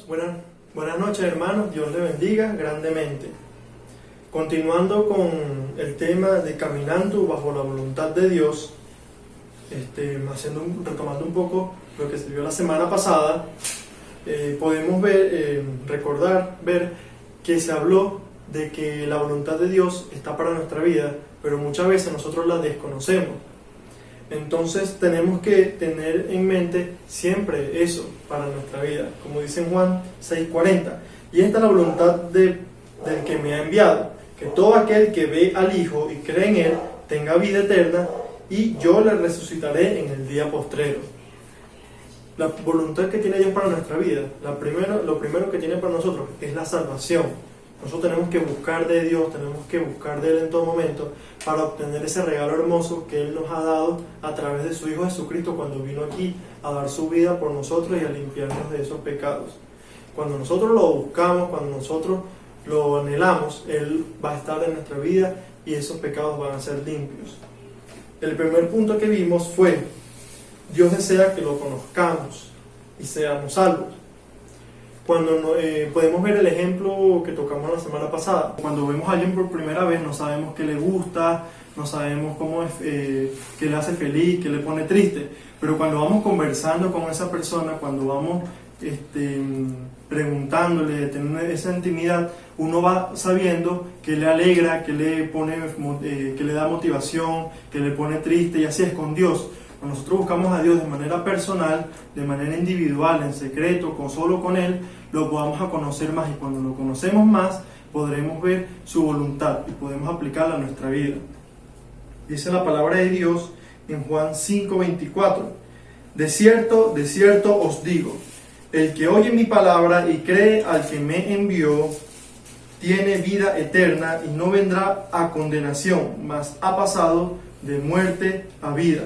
Buenas noches, hermanos, Dios les bendiga grandemente. Continuando con el tema de caminando bajo la voluntad de Dios, retomando un poco lo que se vio la semana pasada, podemos ver que se habló de que la voluntad de Dios está para nuestra vida, pero muchas veces nosotros la desconocemos. Entonces tenemos que tener en mente siempre eso para nuestra vida, como dice en Juan 6:40. Y esta es la voluntad del que me ha enviado, que todo aquel que ve al Hijo y cree en Él tenga vida eterna, y yo le resucitaré en el día postrero. La voluntad que tiene Dios para nuestra vida, lo primero que tiene para nosotros es la salvación. Nosotros tenemos que buscar de Dios, tenemos que buscar de Él en todo momento para obtener ese regalo hermoso que Él nos ha dado a través de su Hijo Jesucristo cuando vino aquí a dar su vida por nosotros y a limpiarnos de esos pecados. Cuando nosotros lo buscamos, cuando nosotros lo anhelamos, Él va a estar en nuestra vida y esos pecados van a ser limpios. El primer punto que vimos fue: Dios desea que lo conozcamos y seamos salvos. Cuando podemos ver el ejemplo que tocamos la semana pasada, cuando vemos a alguien por primera vez no sabemos qué le gusta, no sabemos cómo es, qué le hace feliz, qué le pone triste, pero cuando vamos conversando con esa persona, cuando vamos preguntándole, teniendo esa intimidad, uno va sabiendo qué le alegra, qué le da motivación, qué le pone triste, y así es con Dios. Cuando nosotros buscamos a Dios de manera personal, de manera individual, en secreto, solo con Él, lo podamos a conocer más, y cuando lo conocemos más, podremos ver su voluntad y podemos aplicarla a nuestra vida. Dice la palabra de Dios en Juan 5:24: de cierto os digo, el que oye mi palabra y cree al que me envió, tiene vida eterna y no vendrá a condenación, mas ha pasado de muerte a vida.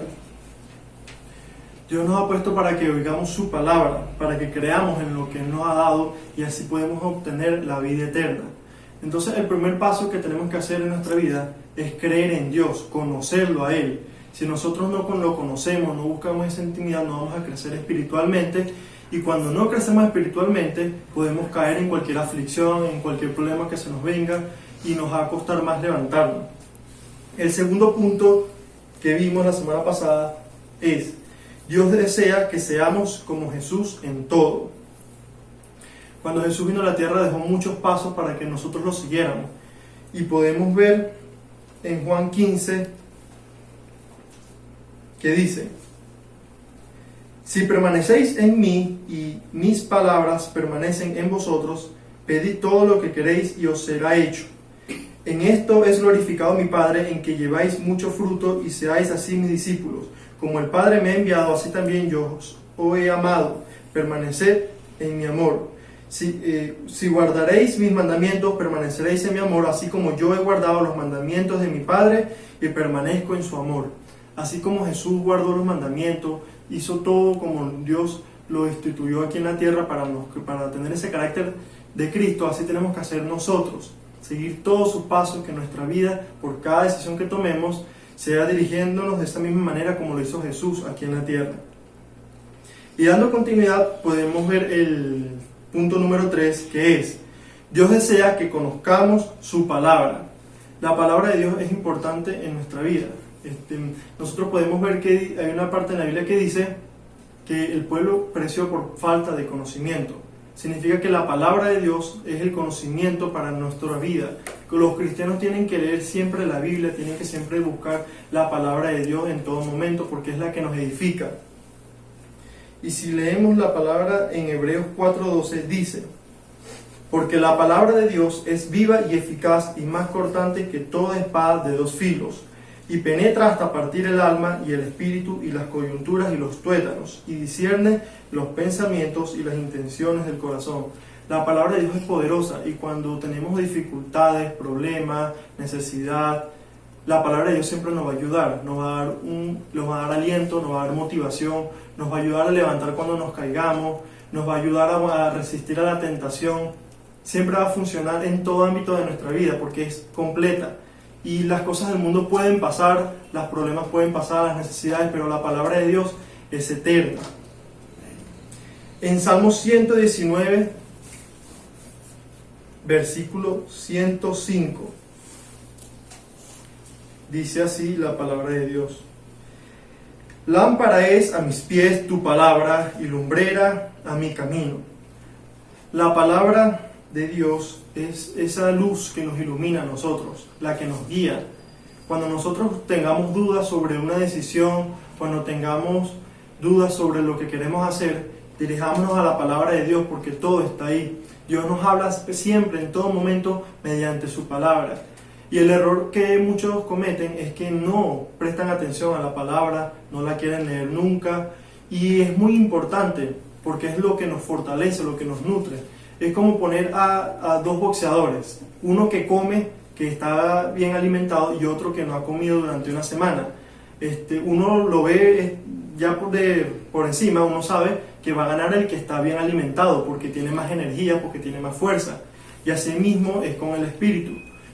Dios nos ha puesto para que oigamos su palabra, para que creamos en lo que Él nos ha dado, y así podemos obtener la vida eterna. Entonces el primer paso que tenemos que hacer en nuestra vida es creer en Dios, conocerlo a Él. Si nosotros no lo conocemos, no buscamos esa intimidad, no vamos a crecer espiritualmente, y cuando no crecemos espiritualmente podemos caer en cualquier aflicción, en cualquier problema que se nos venga, y nos va a costar más levantarnos. El segundo punto que vimos la semana pasada es: Dios desea que seamos como Jesús en todo. Cuando Jesús vino a la tierra dejó muchos pasos para que nosotros lo siguiéramos. Y podemos ver en Juan 15 que dice: si permanecéis en mí y mis palabras permanecen en vosotros, pedid todo lo que queréis y os será hecho. En esto es glorificado mi Padre, en que lleváis mucho fruto y seáis así mis discípulos. Como el Padre me ha enviado, así también yo os he amado. Permaneced en mi amor. Si guardaréis mis mandamientos, permaneceréis en mi amor, así como yo he guardado los mandamientos de mi Padre y permanezco en su amor. Así como Jesús guardó los mandamientos, hizo todo como Dios lo instituyó aquí en la tierra para tener ese carácter de Cristo, así tenemos que hacer nosotros. Seguir todos sus pasos, que nuestra vida, por cada decisión que tomemos, sea dirigiéndonos de esta misma manera como lo hizo Jesús aquí en la tierra. Y dando continuidad, podemos ver el punto número 3, que es: Dios desea que conozcamos su palabra. La palabra de Dios es importante en nuestra vida. Nosotros podemos ver que hay una parte en la Biblia que dice que el pueblo pereció por falta de conocimiento. Significa que la palabra de Dios es el conocimiento para nuestra vida. Los cristianos tienen que leer siempre la Biblia, tienen que siempre buscar la palabra de Dios en todo momento, porque es la que nos edifica. Y si leemos la palabra en Hebreos 4:12, dice: porque la palabra de Dios es viva y eficaz y más cortante que toda espada de dos filos, y penetra hasta partir el alma y el espíritu y las coyunturas y los tuétanos, y discierne los pensamientos y las intenciones del corazón. La palabra de Dios es poderosa, y cuando tenemos dificultades, problemas, necesidad, la palabra de Dios siempre nos va a ayudar, nos va a dar aliento, nos va a dar motivación, nos va a ayudar a levantar cuando nos caigamos, nos va a ayudar a resistir a la tentación. Siempre va a funcionar en todo ámbito de nuestra vida porque es completa. Y las cosas del mundo pueden pasar, los problemas pueden pasar, las necesidades, pero la palabra de Dios es eterna. En Salmo 119 versículo 105. Dice así la palabra de Dios. Lámpara es a mis pies tu palabra y lumbrera a mi camino. La palabra de Dios es esa luz que nos ilumina a nosotros, la que nos guía. Cuando nosotros tengamos dudas sobre una decisión, cuando tengamos dudas sobre lo que queremos hacer, dirijámonos a la palabra de Dios porque todo está ahí. Dios nos habla siempre, en todo momento, mediante su palabra. Y el error que muchos cometen es que no prestan atención a la palabra, no la quieren leer nunca. Y es muy importante porque es lo que nos fortalece, lo que nos nutre. Es como poner a dos boxeadores, uno que come, que está bien alimentado, y otro que no ha comido durante una semana. Uno lo ve ya por encima, uno sabe que va a ganar el que está bien alimentado, porque tiene más energía, porque tiene más fuerza. Y así mismo es con el espíritu.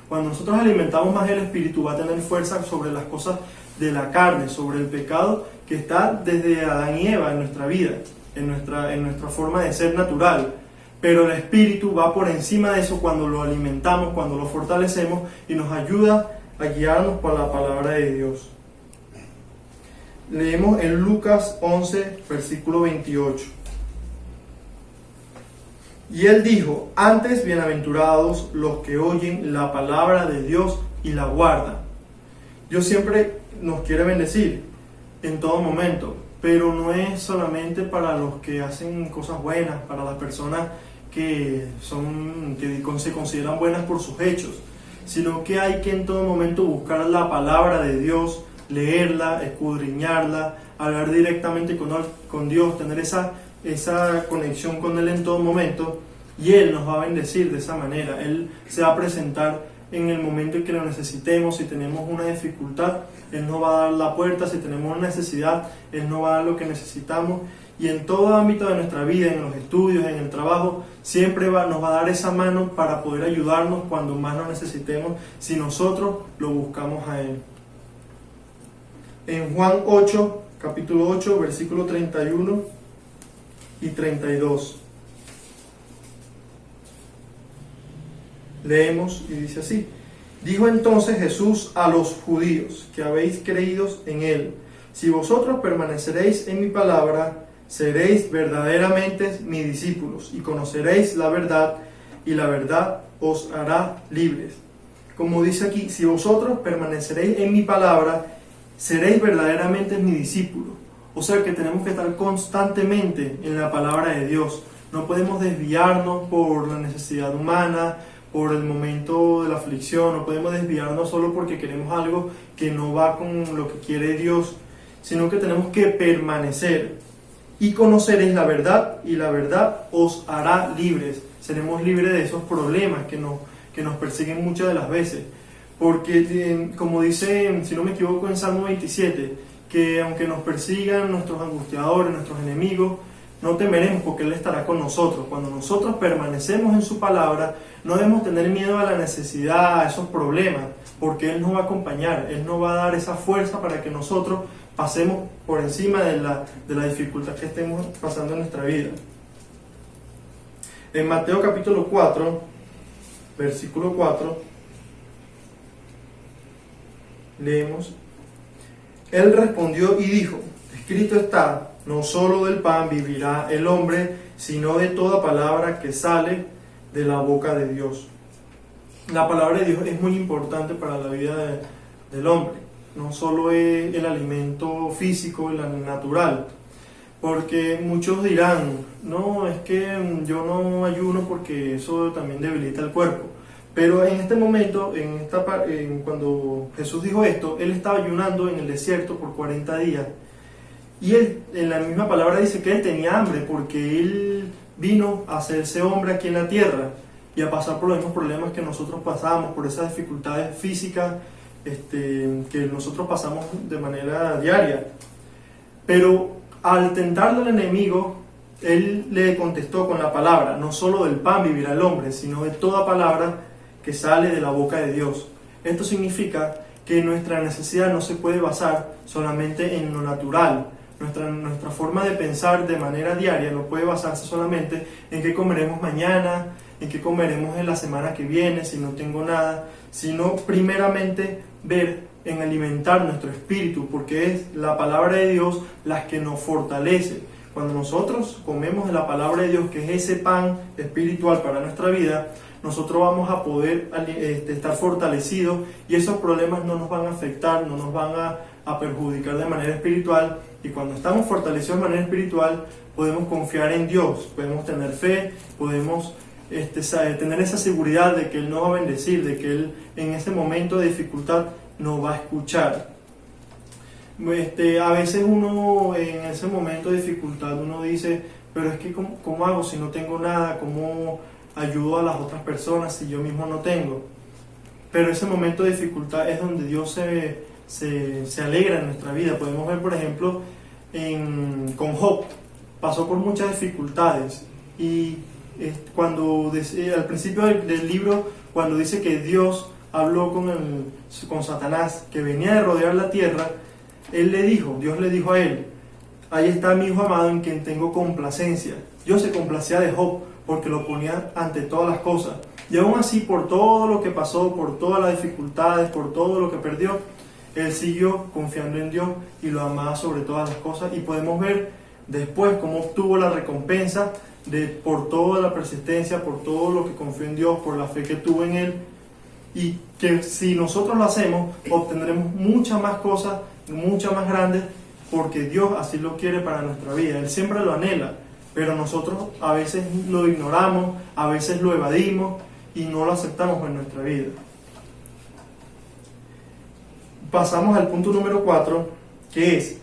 Cuando nosotros alimentamos más el espíritu, va a tener fuerza sobre las cosas de la carne, sobre el pecado que está desde Adán y Eva en nuestra vida, en nuestra forma de ser natural. Pero el espíritu va por encima de eso cuando lo alimentamos, cuando lo fortalecemos y nos ayuda a guiarnos por la palabra de Dios. Leemos en Lucas 11, versículo 28. Y él dijo: antes bienaventurados los que oyen la palabra de Dios y la guardan. Dios siempre nos quiere bendecir en todo momento, pero no es solamente para los que hacen cosas buenas, para las personas que se consideran buenas por sus hechos, sino que hay que en todo momento buscar la palabra de Dios, leerla, escudriñarla, hablar directamente con Dios, tener esa conexión con Él en todo momento, y Él nos va a bendecir de esa manera. Él se va a presentar en el momento en que lo necesitemos. Si tenemos una dificultad, Él nos va a dar la puerta. Si tenemos una necesidad, Él nos va a dar lo que necesitamos. Y en todo ámbito de nuestra vida, en los estudios, en el trabajo, siempre nos va a dar esa mano para poder ayudarnos cuando más lo necesitemos, si nosotros lo buscamos a Él. En Juan 8, capítulo 8, versículo 31 y 32. Leemos y dice así: dijo entonces Jesús a los judíos que habéis creído en Él: si vosotros permaneceréis en mi palabra, seréis verdaderamente mis discípulos y conoceréis la verdad, y la verdad os hará libres. Como dice aquí, si vosotros permaneceréis en mi palabra, seréis verdaderamente mis discípulos. O sea que tenemos que estar constantemente en la palabra de Dios. No podemos desviarnos por la necesidad humana, por el momento de la aflicción. No podemos desviarnos solo porque queremos algo que no va con lo que quiere Dios, sino que tenemos que permanecer. Y conoceréis la verdad, y la verdad os hará libres. Seremos libres de esos problemas que nos persiguen muchas de las veces. Porque como dice, si no me equivoco, en Salmo 27, que aunque nos persigan nuestros angustiadores, nuestros enemigos, no temeremos porque Él estará con nosotros. Cuando nosotros permanecemos en su palabra, no debemos tener miedo a la necesidad, a esos problemas, porque Él nos va a acompañar, Él nos va a dar esa fuerza para que nosotros pasemos por encima de la dificultad que estemos pasando en nuestra vida. En Mateo capítulo 4, versículo 4, leemos: Él respondió y dijo: escrito está, no solo del pan vivirá el hombre, sino de toda palabra que sale de la boca de Dios. La palabra de Dios es muy importante para la vida del hombre. No solo es el alimento físico, el natural, porque muchos dirán: no, es que yo no ayuno porque eso también debilita el cuerpo. Pero en este momento, cuando Jesús dijo esto, Él estaba ayunando en el desierto por 40 días. Y Él, en la misma palabra, dice que Él tenía hambre porque Él vino a hacerse hombre aquí en la tierra y a pasar por los mismos problemas que nosotros pasamos, por esas dificultades físicas que nosotros pasamos de manera diaria. Pero al tentarle al enemigo, Él le contestó con la palabra: no solo del pan vivirá el hombre, sino de toda palabra que sale de la boca de Dios. Esto significa que nuestra necesidad no se puede basar solamente en lo natural. Nuestra forma de pensar de manera diaria no puede basarse solamente en qué comeremos mañana, en qué comeremos en la semana que viene, si no tengo nada, sino primeramente ver en alimentar nuestro espíritu, porque es la palabra de Dios la que nos fortalece. Cuando nosotros comemos de la palabra de Dios, que es ese pan espiritual para nuestra vida, nosotros vamos a poder estar fortalecidos y esos problemas no nos van a afectar, no nos van a perjudicar de manera espiritual. Y cuando estamos fortalecidos de manera espiritual, podemos confiar en Dios, podemos tener fe, podemos tener esa seguridad de que Él nos va a bendecir, de que Él en ese momento de dificultad nos va a escuchar. A veces uno en ese momento de dificultad uno dice, pero es que ¿cómo hago si no tengo nada? ¿Cómo ayudo a las otras personas si yo mismo no tengo? Pero ese momento de dificultad es donde Dios se alegra en nuestra vida. Podemos ver, por ejemplo, con Job, pasó por muchas dificultades y cuando al principio del libro, cuando dice que Dios habló con Satanás, que venía de rodear la tierra, Dios le dijo a él, ahí está mi hijo amado en quien tengo complacencia. Dios se complacía de Job porque lo ponía ante todas las cosas. Y aún así, por todo lo que pasó, por todas las dificultades, por todo lo que perdió, él siguió confiando en Dios y lo amaba sobre todas las cosas. Y podemos ver después cómo obtuvo la recompensa por toda la persistencia, por todo lo que confió en Dios, por la fe que tuvo en Él. Y que si nosotros lo hacemos, obtendremos muchas más cosas, muchas más grandes, porque Dios así lo quiere para nuestra vida. Él siempre lo anhela, pero nosotros a veces lo ignoramos, a veces lo evadimos y no lo aceptamos en nuestra vida. Pasamos al punto número 4, que es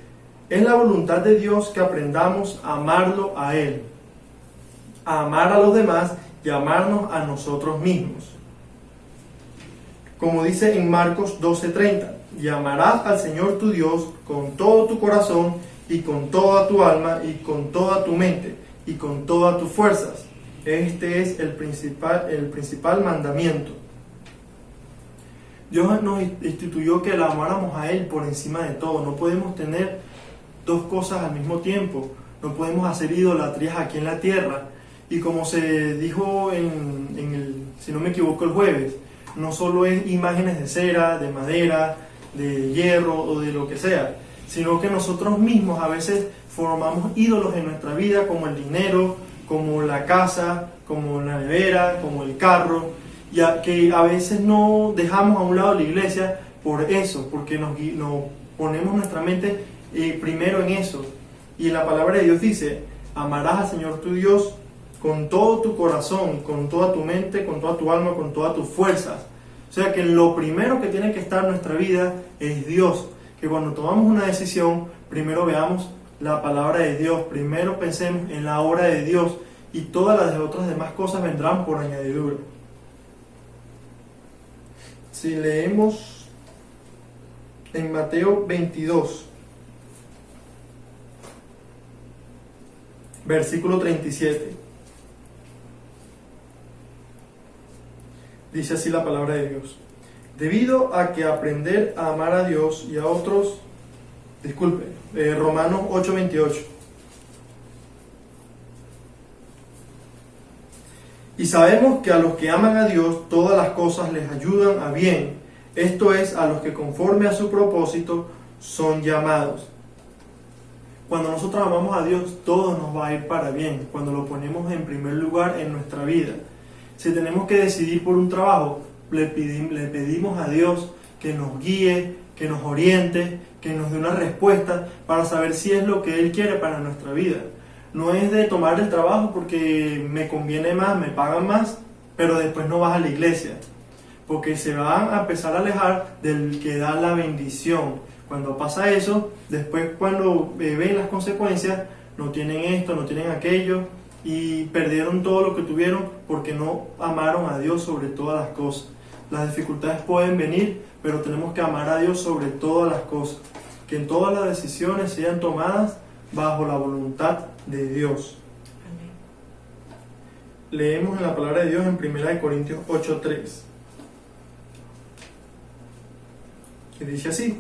la voluntad de Dios que aprendamos a amarlo a Él, a amar a los demás y a amarnos a nosotros mismos. Como dice en Marcos 12:30, y amarás al Señor tu Dios con todo tu corazón y con toda tu alma y con toda tu mente y con todas tus fuerzas. Este es el principal mandamiento. Dios nos instituyó que lo amáramos a Él por encima de todo. No podemos tener dos cosas al mismo tiempo. No podemos hacer idolatrías aquí en la tierra. Y como se dijo si no me equivoco, el jueves, no solo es imágenes de cera, de madera, de hierro o de lo que sea, sino que nosotros mismos a veces formamos ídolos en nuestra vida, como el dinero, como la casa, como la nevera, como el carro, que a veces no dejamos a un lado la iglesia por eso, porque nos ponemos nuestra mente primero en eso. Y la palabra de Dios dice, amarás al Señor tu Dios con todo tu corazón, con toda tu mente, con toda tu alma, con todas tus fuerzas. O sea que lo primero que tiene que estar en nuestra vida es Dios. Que cuando tomamos una decisión, primero veamos la palabra de Dios, primero pensemos en la obra de Dios y todas las otras demás cosas vendrán por añadidura. Si leemos en Mateo 22, versículo 37, dice así la palabra de Dios. Debido a que aprender a amar a Dios y a otros, Romanos 8:28. Y sabemos que a los que aman a Dios, todas las cosas les ayudan a bien. Esto es, a los que conforme a su propósito son llamados. Cuando nosotros amamos a Dios, todo nos va a ir para bien. Cuando lo ponemos en primer lugar en nuestra vida. Si tenemos que decidir por un trabajo, le pedimos a Dios que nos guíe, que nos oriente, que nos dé una respuesta para saber si es lo que Él quiere para nuestra vida. No es de tomar el trabajo porque me conviene más, me pagan más, pero después no vas a la iglesia. Porque se van a empezar a alejar del que da la bendición. Cuando pasa eso, después cuando ven las consecuencias, no tienen esto, no tienen aquello, y perdieron todo lo que tuvieron porque no amaron a Dios sobre todas las cosas. Las dificultades pueden venir, pero tenemos que amar a Dios sobre todas las cosas. Que en todas las decisiones sean tomadas bajo la voluntad de Dios. Amén. Leemos en la palabra de Dios en 1 Corintios 8:3, que dice así: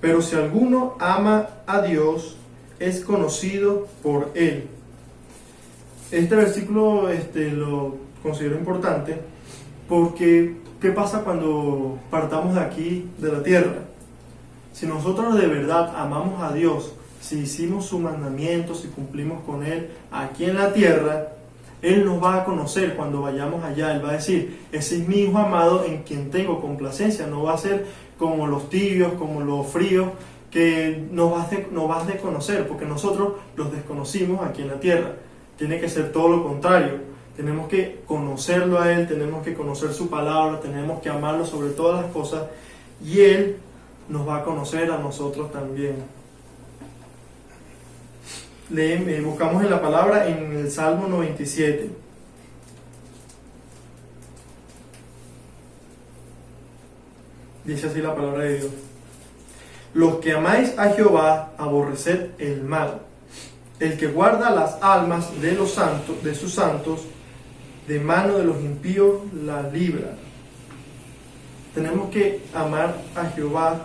pero si alguno ama a Dios, es conocido por Él. Este versículo lo considero importante, porque ¿qué pasa cuando partamos de aquí, de la tierra? Si nosotros de verdad amamos a Dios, si hicimos sus mandamientos, si cumplimos con Él aquí en la tierra, Él nos va a conocer cuando vayamos allá. Él va a decir, ese es mi hijo amado en quien tengo complacencia. No va a ser como los tibios, como los fríos, que nos vas a desconocer, porque nosotros los desconocimos aquí en la tierra. Tiene que ser todo lo contrario. Tenemos que conocerlo a Él, tenemos que conocer su palabra, tenemos que amarlo sobre todas las cosas, y Él nos va a conocer a nosotros también. Buscamos en la palabra en el Salmo 97. Dice así la palabra de Dios: los que amáis a Jehová, aborreced el mal. El que guarda las almas de los santos, de sus santos, de mano de los impíos la libra. Tenemos que amar a Jehová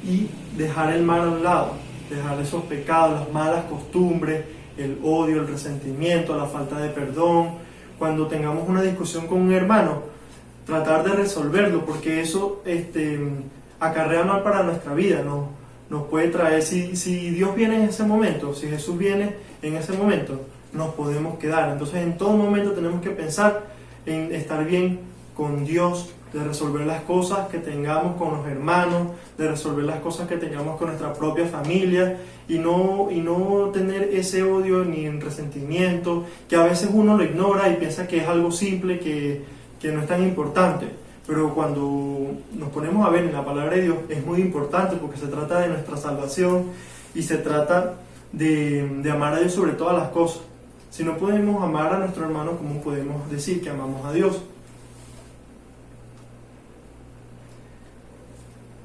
y dejar el mal a un lado, dejar esos pecados, las malas costumbres, el odio, el resentimiento, la falta de perdón. Cuando tengamos una discusión con un hermano, tratar de resolverlo, porque eso acarrea mal para nuestra vida, nos puede traer, si Dios viene en ese momento, si Jesús viene en ese momento, nos podemos quedar. Entonces en todo momento tenemos que pensar en estar bien con Dios, de resolver las cosas que tengamos con los hermanos, de resolver las cosas que tengamos con nuestra propia familia, y no tener ese odio ni resentimiento, que a veces uno lo ignora y piensa que es algo simple, que no es tan importante. Pero cuando nos ponemos a ver en la palabra de Dios, es muy importante, porque se trata de nuestra salvación y se trata de amar a Dios sobre todas las cosas. Si no podemos amar a nuestro hermano, ¿cómo podemos decir que amamos a Dios?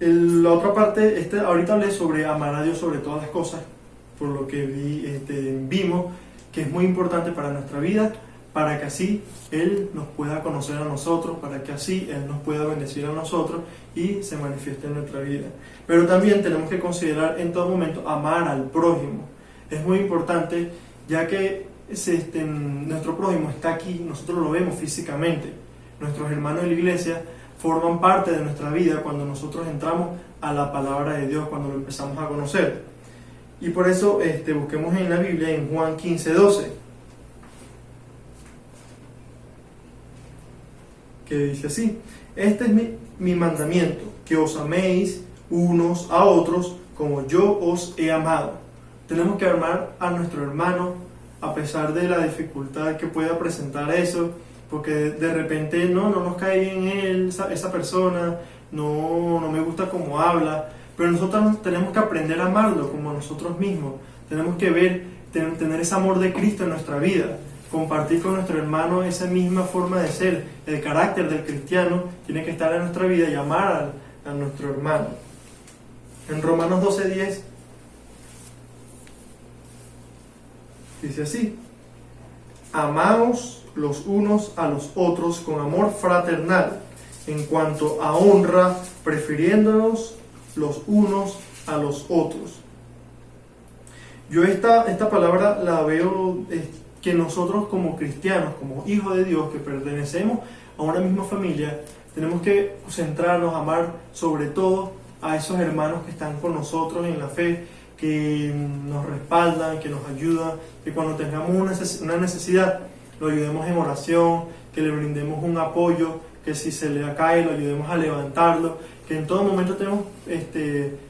La otra parte, ahorita hablé sobre amar a Dios sobre todas las cosas, por lo que vimos que es muy importante para nuestra vida, para que así Él nos pueda conocer a nosotros, para que así Él nos pueda bendecir a nosotros y se manifieste en nuestra vida. Pero también tenemos que considerar en todo momento amar al prójimo. Es muy importante, ya que nuestro prójimo está aquí, nosotros lo vemos físicamente. Nuestros hermanos de la iglesia forman parte de nuestra vida cuando nosotros entramos a la palabra de Dios, cuando lo empezamos a conocer. Y por eso busquemos en la Biblia, en Juan 15:12, que dice así: este es mi mandamiento, que os améis unos a otros como yo os he amado. Tenemos que amar a nuestro hermano a pesar de la dificultad que pueda presentar eso, porque de repente no nos cae bien él, esa persona, no me gusta cómo habla, pero nosotros tenemos que aprender a amarlo como nosotros mismos. Tenemos que tener ese amor de Cristo en nuestra vida, compartir con nuestro hermano esa misma forma de ser. El carácter del cristiano tiene que estar en nuestra vida y amar a nuestro hermano. En Romanos 12:10 dice así: amaos los unos a los otros con amor fraternal, en cuanto a honra, prefiriéndonos los unos a los otros. Yo esta palabra la veo que nosotros como cristianos, como hijos de Dios, que pertenecemos a una misma familia, tenemos que centrarnos, amar sobre todo a esos hermanos que están con nosotros en la fe, que nos respaldan, que nos ayudan, que cuando tengamos una necesidad lo ayudemos en oración, que le brindemos un apoyo, que si se le cae lo ayudemos a levantarlo, que en todo momento estemos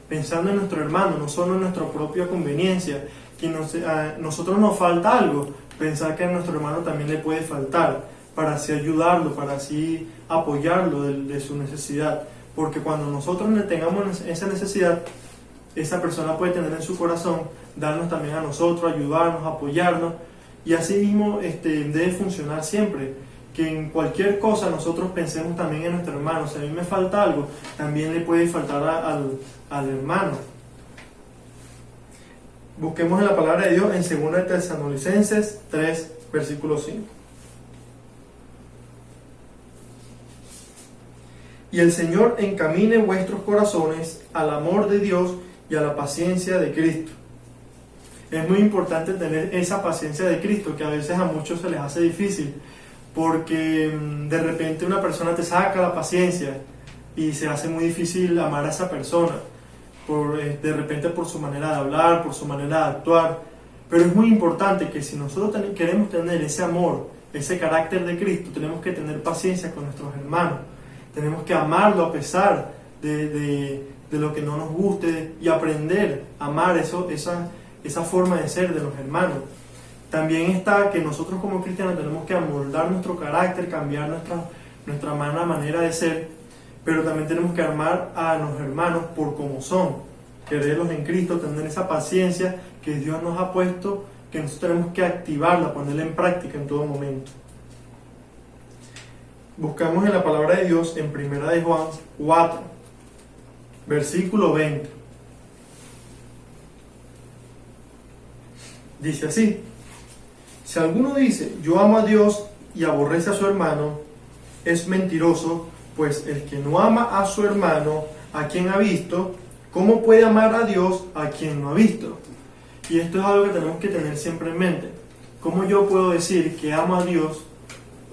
pensando en nuestro hermano, no solo en nuestra propia conveniencia, que a nosotros nos falta algo, pensar que a nuestro hermano también le puede faltar, para así ayudarlo, para así apoyarlo de su necesidad, porque cuando nosotros tengamos esa necesidad, esa persona puede tener en su corazón, darnos también a nosotros, ayudarnos, apoyarnos, y así mismo debe funcionar siempre, que en cualquier cosa nosotros pensemos también en nuestro hermano. Si a mí me falta algo, también le puede faltar al hermano. Busquemos en la palabra de Dios en 2 Tesalonicenses 3, versículo 5. Y el Señor encamine vuestros corazones al amor de Dios y a la paciencia de Cristo. Es muy importante tener esa paciencia de Cristo, que a veces a muchos se les hace difícil, porque de repente una persona te saca la paciencia y se hace muy difícil amar a esa persona, de repente por su manera de hablar, por su manera de actuar. Pero es muy importante que si nosotros queremos tener ese amor, ese carácter de Cristo, tenemos que tener paciencia con nuestros hermanos, tenemos que amarlo a pesar de lo que no nos guste y aprender a amar esa forma de ser de los hermanos. También está que nosotros como cristianos tenemos que amoldar nuestro carácter, cambiar nuestra manera de ser, pero también tenemos que amar a los hermanos por como son, quererlos en Cristo, tener esa paciencia que Dios nos ha puesto, que nosotros tenemos que activarla, ponerla en práctica en todo momento. Buscamos en la palabra de Dios en 1 de Juan 4, versículo 20. Dice así: si alguno dice, yo amo a Dios y aborrece a su hermano, es mentiroso, pues el que no ama a su hermano, a quien ha visto, ¿cómo puede amar a Dios a quien no ha visto? Y esto es algo que tenemos que tener siempre en mente. ¿Cómo yo puedo decir que amo a Dios,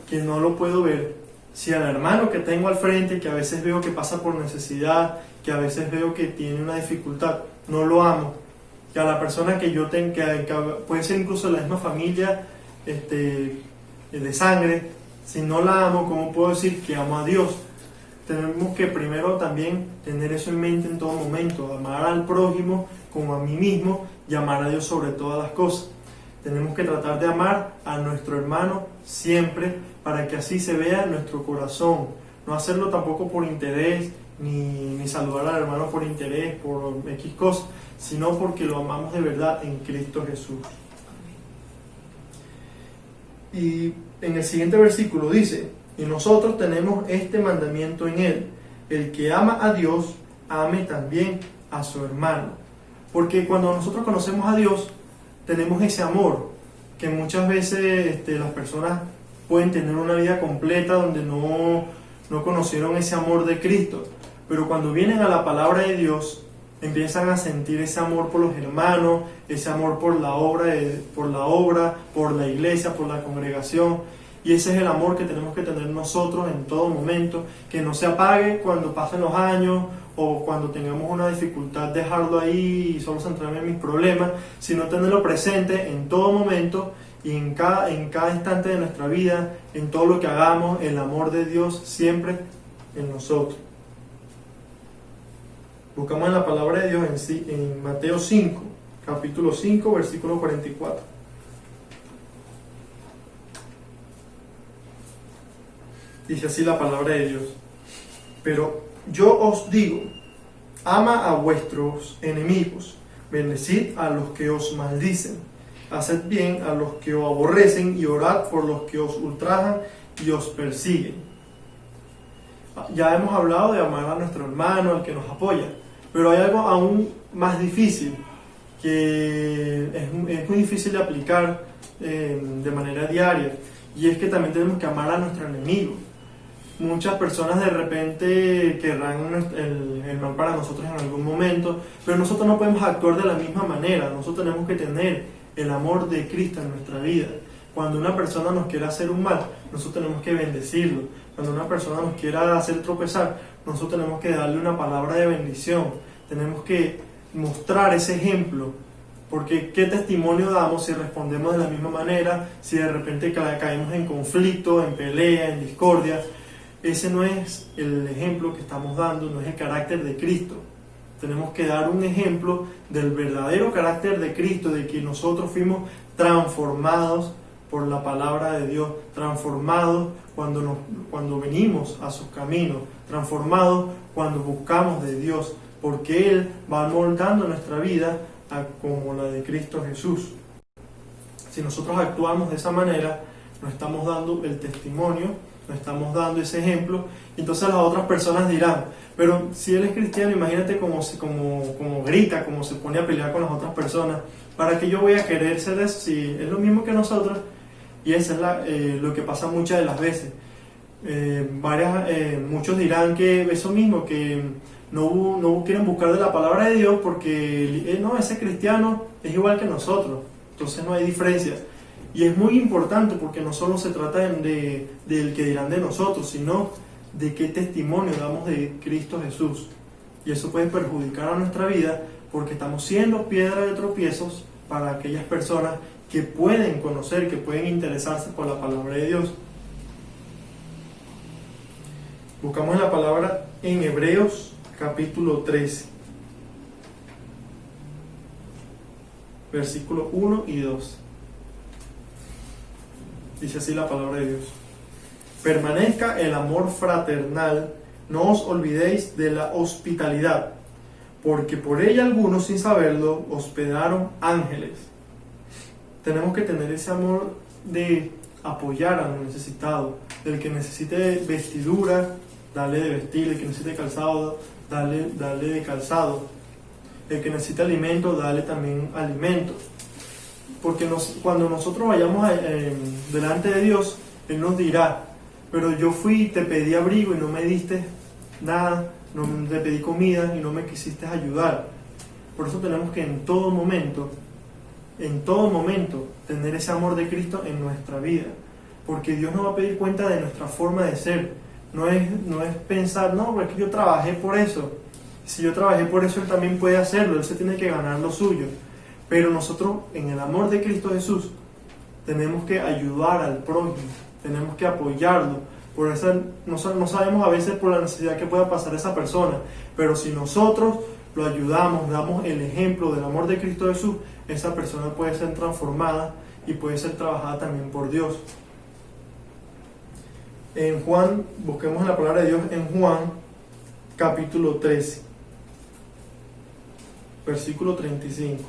que no lo puedo ver, si al hermano que tengo al frente, que a veces veo que pasa por necesidad, que a veces veo que tiene una dificultad, no lo amo? Que a la persona que yo tengo, que puede ser incluso de la misma familia de sangre, si no la amo, ¿cómo puedo decir que amo a Dios? Tenemos que primero también tener eso en mente en todo momento, amar al prójimo como a mí mismo y amar a Dios sobre todas las cosas. Tenemos que tratar de amar a nuestro hermano siempre, para que así se vea en nuestro corazón. No hacerlo tampoco por interés, ni saludar al hermano por interés, por X cosas, sino porque lo amamos de verdad en Cristo Jesús. Y en el siguiente versículo dice: y nosotros tenemos este mandamiento en él, el que ama a Dios, ame también a su hermano. Porque cuando nosotros conocemos a Dios, tenemos ese amor, que muchas veces las personas pueden tener una vida completa donde no conocieron ese amor de Cristo, pero cuando vienen a la palabra de Dios, empiezan a sentir ese amor por los hermanos, ese amor por la obra, por la iglesia, por la congregación. Y ese es el amor que tenemos que tener nosotros en todo momento, que no se apague cuando pasen los años o cuando tengamos una dificultad, dejarlo ahí y solo centrarme en mis problemas, sino tenerlo presente en todo momento y en cada instante de nuestra vida, en todo lo que hagamos, el amor de Dios siempre en nosotros. Buscamos en la palabra de Dios en Mateo 5, capítulo 5, versículo 44. Dice así la palabra de Dios: pero yo os digo, ama a vuestros enemigos, bendecid a los que os maldicen, haced bien a los que os aborrecen y orad por los que os ultrajan y os persiguen. Ya hemos hablado de amar a nuestro hermano, al que nos apoya, pero hay algo aún más difícil, que es muy difícil de aplicar de manera diaria, y es que también tenemos que amar a nuestro enemigo. Muchas personas de repente querrán el mal para nosotros en algún momento, pero nosotros no podemos actuar de la misma manera. Nosotros tenemos que tener el amor de Cristo en nuestra vida. Cuando una persona nos quiera hacer un mal, nosotros tenemos que bendecirlo. Cuando una persona nos quiera hacer tropezar, nosotros tenemos que darle una palabra de bendición. Tenemos que mostrar ese ejemplo, porque ¿qué testimonio damos si respondemos de la misma manera? Si de repente caemos en conflicto, en pelea, en discordia. Ese no es el ejemplo que estamos dando, no es el carácter de Cristo. Tenemos que dar un ejemplo del verdadero carácter de Cristo, de que nosotros fuimos transformados por la palabra de Dios, transformados cuando venimos a sus caminos, transformados cuando buscamos de Dios, porque Él va moldando nuestra vida como la de Cristo Jesús. Si nosotros actuamos de esa manera, nos estamos dando el testimonio, nos estamos dando ese ejemplo, y entonces las otras personas dirán, pero si él es cristiano, imagínate cómo grita, cómo se pone a pelear con las otras personas, ¿para qué yo voy a querer ser eso si es lo mismo que nosotros? Y eso es lo que pasa muchas de las veces. Muchos dirán que eso mismo, que no quieren buscar de la palabra de Dios porque no, ese cristiano es igual que nosotros, entonces no hay diferencia. Y es muy importante porque no solo se trata del que dirán de nosotros, sino de qué testimonio damos de Cristo Jesús. Y eso puede perjudicar a nuestra vida porque estamos siendo piedra de tropiezos para aquellas personas que pueden conocer, que pueden interesarse por la palabra de Dios. Buscamos la palabra en Hebreos capítulo 13, versículos 1 y 2. Dice así la palabra de Dios: permanezca el amor fraternal, no os olvidéis de la hospitalidad, porque por ella algunos sin saberlo hospedaron ángeles. Tenemos que tener ese amor de apoyar a los necesitados. El que necesite vestidura, darle de vestir; el que necesite calzado, darle de calzado; el que necesite alimento, darle también alimento. Porque cuando nosotros vayamos delante de Dios, Él nos dirá: pero yo fui y te pedí abrigo y no me diste nada, no te pedí comida y no me quisiste ayudar. Por eso tenemos que en todo momento, tener ese amor de Cristo en nuestra vida. Porque Dios nos va a pedir cuenta de nuestra forma de ser. No es pensar, no, porque yo trabajé por eso. Si yo trabajé por eso, Él también puede hacerlo. Él se tiene que ganar lo suyo. Pero nosotros, en el amor de Cristo Jesús, tenemos que ayudar al prójimo, tenemos que apoyarlo. Por eso no sabemos a veces por la necesidad que pueda pasar esa persona, pero si nosotros lo ayudamos, damos el ejemplo del amor de Cristo Jesús, esa persona puede ser transformada y puede ser trabajada también por Dios. En Juan, busquemos la palabra de Dios en Juan capítulo 13, versículo 35.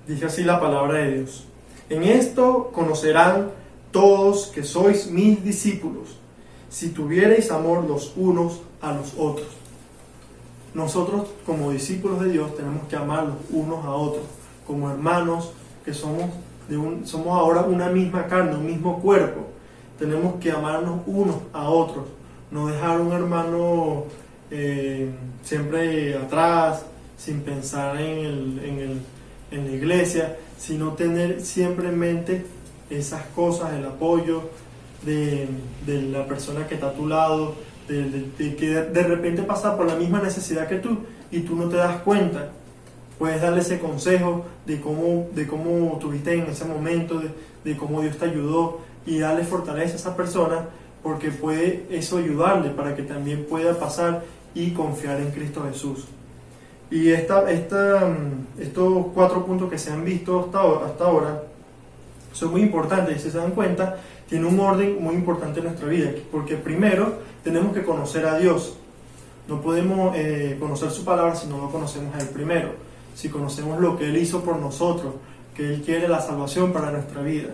Dice así la palabra de Dios: en esto conocerán todos que sois mis discípulos, si tuviereis amor los unos a los otros. Nosotros, como discípulos de Dios, tenemos que amar los unos a otros, como hermanos que somos ahora una misma carne, un mismo cuerpo. Tenemos que amarnos unos a otros, no dejar a un hermano siempre atrás, sin pensar en la iglesia, sino tener siempre en mente esas cosas, el apoyo de la persona que está a tu lado, de que de repente pasa por la misma necesidad que tú y tú no te das cuenta. Puedes darle ese consejo de cómo tuviste en ese momento, de cómo Dios te ayudó, y darle fortaleza a esa persona, porque puede eso ayudarle para que también pueda pasar y confiar en Cristo Jesús. Y estos 4 puntos que se han visto hasta ahora son muy importantes, y si se dan cuenta, tiene un orden muy importante en nuestra vida, porque primero tenemos que conocer a Dios. No podemos conocer su palabra si no lo conocemos a Él primero, si conocemos lo que Él hizo por nosotros, que Él quiere la salvación para nuestra vida.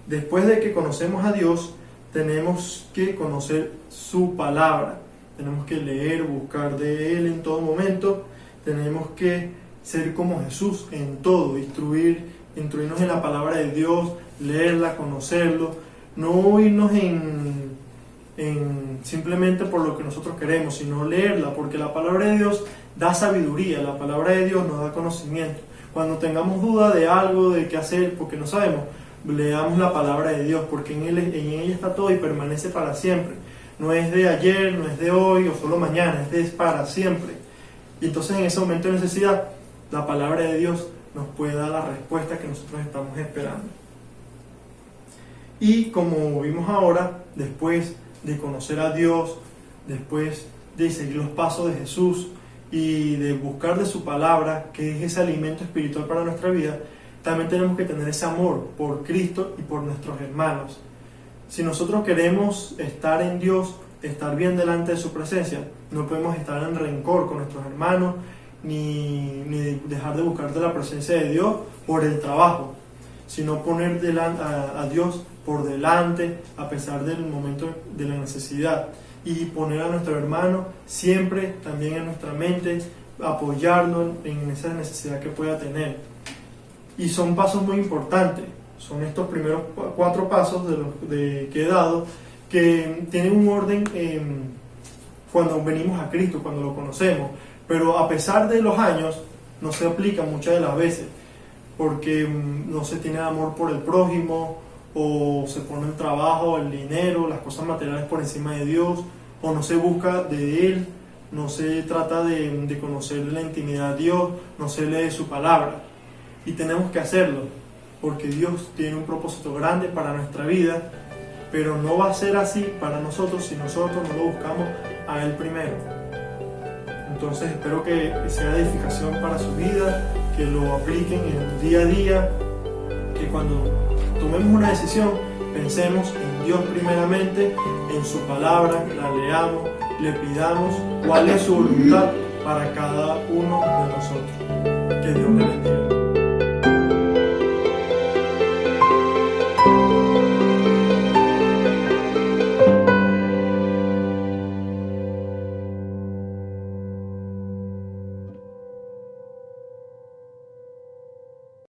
Después de que conocemos a Dios, tenemos que conocer su palabra, tenemos que leer, buscar de Él en todo momento. Tenemos que ser como Jesús en todo, instruirnos en la palabra de Dios, leerla, conocerlo, no irnos simplemente por lo que nosotros queremos, sino leerla, porque la palabra de Dios da sabiduría, la palabra de Dios nos da conocimiento. Cuando tengamos duda de algo, de qué hacer, porque no sabemos, leamos la palabra de Dios, porque en ella está todo y permanece para siempre. No es de ayer, no es de hoy o solo mañana, es para siempre. Y entonces en ese momento de necesidad, la palabra de Dios nos puede dar la respuesta que nosotros estamos esperando. Y como vimos ahora, después de conocer a Dios, después de seguir los pasos de Jesús y de buscar de su palabra, que es ese alimento espiritual para nuestra vida, también tenemos que tener ese amor por Cristo y por nuestros hermanos. Si nosotros queremos estar en Dios, estar bien delante de su presencia, no podemos estar en rencor con nuestros hermanos, ni dejar de buscar de la presencia de Dios por el trabajo, sino poner a Dios por delante a pesar del momento de la necesidad, y poner a nuestro hermano siempre también en nuestra mente, apoyarnos en esa necesidad que pueda tener. Y son pasos muy importantes, son estos primeros 4 pasos que he dado, que tienen un orden cuando venimos a Cristo, cuando lo conocemos, pero a pesar de los años no se aplica muchas de las veces. porque no se tiene amor por el prójimo, o se pone el trabajo, el dinero, las cosas materiales por encima de Dios, o no se busca de Él, no se trata de conocer la intimidad de Dios, no se lee su palabra. Y tenemos que hacerlo, porque Dios tiene un propósito grande para nuestra vida, pero no va a ser así para nosotros si nosotros no lo buscamos a Él primero. Entonces espero que sea edificación para su vida, que lo apliquen en el día a día, que cuando tomemos una decisión pensemos en Dios primeramente, en su palabra, la leamos, le pidamos cuál es su voluntad para cada uno de nosotros. Que Dios le bendiga.